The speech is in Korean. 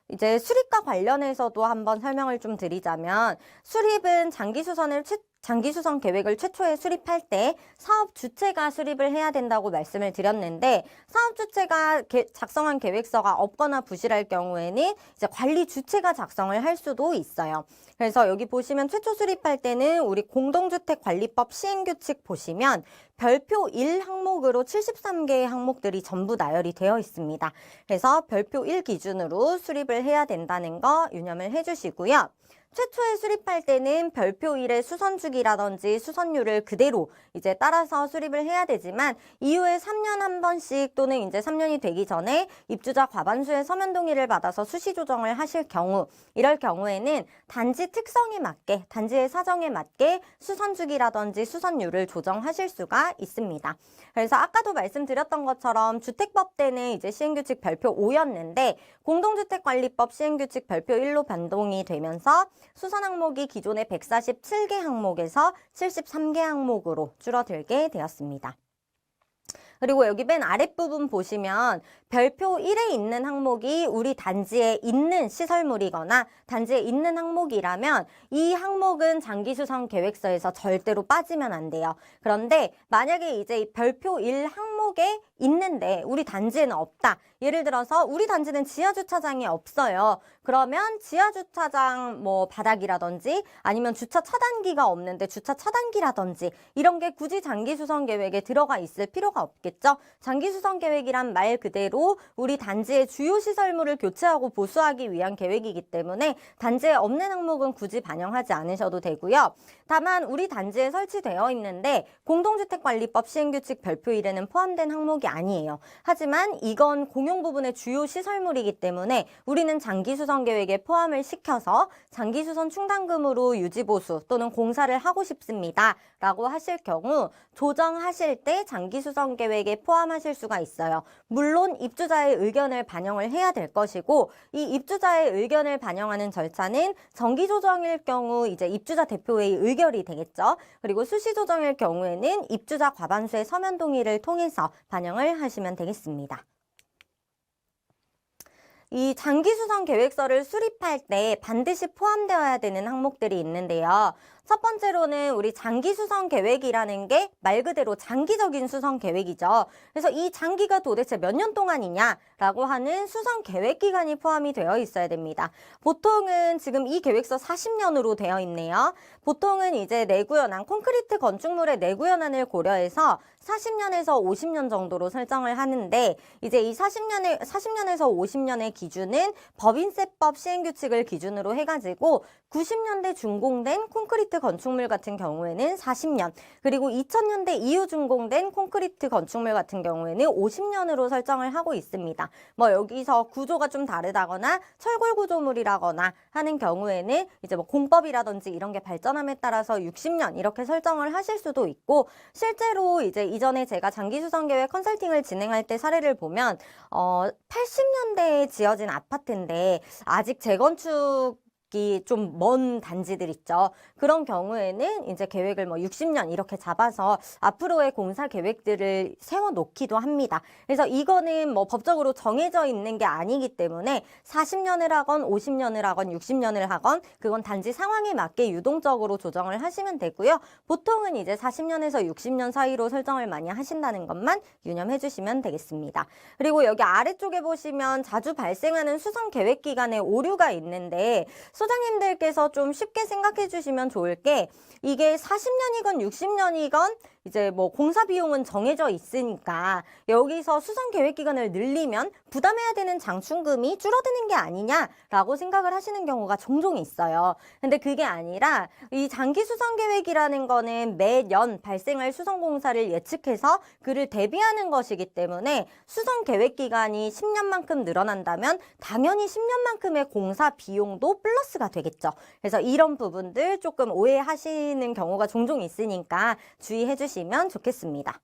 이제 수립과 관련해서도 한번 설명을 좀 드리자면 수립은 장기수선 계획을 최초에 수립할 때 사업 주체가 수립을 해야 된다고 말씀을 드렸는데 사업 주체가 작성한 계획서가 없거나 부실할 경우에는 이제 관리 주체가 작성을 할 수도 있어요. 그래서 여기 보시면 최초 수립할 때는 우리 공동주택관리법 시행규칙 보시면 별표 1 항목으로 73개의 항목들이 전부 나열이 되어 있습니다. 그래서 별표 1 기준으로 수립을 해야 된다는 거 유념을 해주시고요. 최초에 수립할 때는 별표 1의 수선주기라든지 수선율을 그대로 이제 따라서 수립을 해야 되지만 이후에 3년 한 번씩 또는 이제 3년이 되기 전에 입주자 과반수의 서면 동의를 받아서 수시 조정을 하실 경우 이럴 경우에는 단지 특성에 맞게 단지의 사정에 맞게 수선주기라든지 수선율을 조정하실 수가 있습니다. 그래서 아까도 말씀드렸던 것처럼 주택법 때는 이제 시행규칙 별표 5였는데 공동주택관리법 시행규칙 별표 1로 변동이 되면서 수선 항목이 기존의 147개 항목에서 73개 항목으로 줄어들게 되었습니다. 그리고 여기 맨 아랫부분 보시면 별표 1에 있는 항목이 우리 단지에 있는 시설물이거나 단지에 있는 항목이라면 이 항목은 장기수선 계획서에서 절대로 빠지면 안 돼요. 그런데 만약에 이제 별표 1 항목에 있는데 우리 단지에는 없다. 예를 들어서 우리 단지는 지하주차장이 없어요. 그러면 지하주차장 뭐 바닥이라든지 아니면 주차 차단기가 없는데 주차 차단기라든지 이런 게 굳이 장기수선 계획에 들어가 있을 필요가 없겠죠. 장기수선 계획이란 말 그대로 우리 단지의 주요 시설물을 교체하고 보수하기 위한 계획이기 때문에 단지에 없는 항목은 굳이 반영하지 않으셔도 되고요. 다만 우리 단지에 설치되어 있는데 공동주택관리법 시행규칙 별표 1에는 포함된 항목이 아니에요. 하지만 이건 공용 부분의 주요 시설물이기 때문에 우리는 장기수선 계획에 포함을 시켜서 장기수선 충당금으로 유지보수 또는 공사를 하고 싶습니다. 라고 하실 경우 조정하실 때 장기수선 계획에 포함하실 수가 있어요. 물론 입주자의 의견을 반영을 해야 될 것이고 이 입주자의 의견을 반영하는 절차는 정기조정일 경우 이제 입주자 대표회의 의결이 되겠죠. 그리고 수시조정일 경우에는 입주자 과반수의 서면 동의를 통해서 반영을 하시면 되겠습니다. 이 장기수선 계획서를 수립할 때 반드시 포함되어야 되는 항목들이 있는데요. 첫 번째로는 우리 장기수선 계획이라는 게 말 그대로 장기적인 수선 계획이죠. 그래서 이 장기가 도대체 몇 년 동안이냐라고 하는 수선 계획 기간이 포함이 되어 있어야 됩니다. 보통은 지금 이 계획서 40년으로 되어 있네요. 보통은 이제 내구현황, 콘크리트 건축물의 내구현황을 고려해서 40년에서 50년 정도로 설정을 하는데 이제 이 40년에서 50년의 기준은 법인세법 시행규칙을 기준으로 해가지고 90년대 준공된 콘크리트 건축물 같은 경우에는 40년, 그리고 2000년대 이후 준공된 콘크리트 건축물 같은 경우에는 50년으로 설정을 하고 있습니다. 뭐 여기서 구조가 좀 다르다거나 철골 구조물이라거나 하는 경우에는 이제 뭐 공법이라든지 이런 게 발전함에 따라서 60년 이렇게 설정을 하실 수도 있고 실제로 이제 이전에 제가 장기수선 계획 컨설팅을 진행할 때 사례를 보면 80년대에 지어진 아파트인데 아직 재건축 좀 먼 단지들 있죠. 그런 경우에는 이제 계획을 뭐 60년 이렇게 잡아서 앞으로의 공사 계획들을 세워놓기도 합니다. 그래서 이거는 뭐 법적으로 정해져 있는 게 아니기 때문에 40년을 하건 50년을 하건 60년을 하건 그건 단지 상황에 맞게 유동적으로 조정을 하시면 되고요. 보통은 이제 40년에서 60년 사이로 설정을 많이 하신다는 것만 유념해 주시면 되겠습니다. 그리고 여기 아래쪽에 보시면 자주 발생하는 수선 계획 기간에 오류가 있는데 소장님들께서 좀 쉽게 생각해 주시면 좋을 게 이게 40년이건 60년이건 이제 뭐 공사 비용은 정해져 있으니까 여기서 수선 계획 기간을 늘리면 부담해야 되는 장충금이 줄어드는 게 아니냐라고 생각을 하시는 경우가 종종 있어요. 근데 그게 아니라 이 장기 수선 계획이라는 거는 매년 발생할 수선 공사를 예측해서 그를 대비하는 것이기 때문에 수선 계획 기간이 10년만큼 늘어난다면 당연히 10년만큼의 공사 비용도 플러스가 되겠죠. 그래서 이런 부분들 조금 오해하시는 경우가 종종 있으니까 주의해 주시면 좋겠습니다.